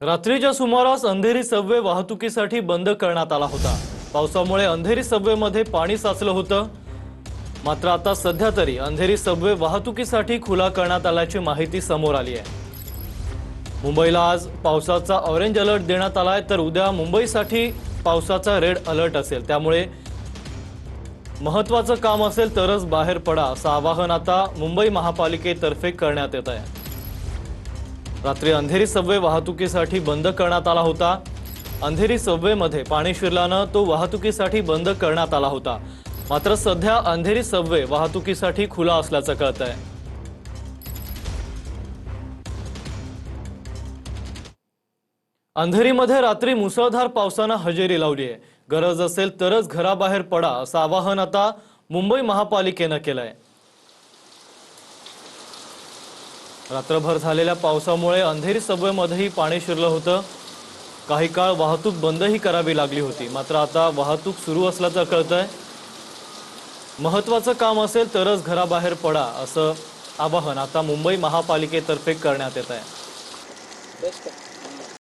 रात्रीच्या सुमारास अंधेरी सबवे वाहतुकीसाठी बंद करण्यात आला होता। पावसामुळे अंधेरी सबवेमध्ये पाणी साचलं होतं। मात्र आता सध्या तरी अंधेरी सबवे वाहतुकीसाठी खुला करण्यात आल्याची माहिती समोर आली आहे। मुंबईला आज पावसाचा ऑरेंज अलर्ट देण्यात आलाय, तर उद्या मुंबईसाठी पावसाचा रेड अलर्ट असेल। त्यामुळे महत्त्वाचं काम असेल तरच बाहेर पडा असं आवाहन आता मुंबई महापालिकेतर्फे करण्यात येत आहे। रात्री अंधेरी सबवे वाहतुकीसाठी बंद करण्यात आला होता। अंधेरी सबवेमध्ये पाणी शिरल्यानं तो वाहतुकीसाठी बंद करण्यात आला होता। मात्र सध्या अंधेरी सबवे वाहतुकीसाठी खुला असल्याचं कळतंय। अंधेरीमध्ये रात्री मुसळधार पावसानं हजेरी लावली आहे। गरज असेल तरच घराबाहेर पडा असं आवाहन आता मुंबई महापालिकेनं केलंय। रात्रभर झालेल्या पावसामुळे अंधेरी सबवेमध्येही पाणी शिरलं होतं। काही काळ वाहतूक बंदही करावी लागली होती। मात्र आता वाहतूक सुरू असल्याचं कळतंय। महत्त्वाचं काम असेल तरच घराबाहेर पडा असं आवाहन आता मुंबई महापालिकेतर्फे करण्यात येत आहे।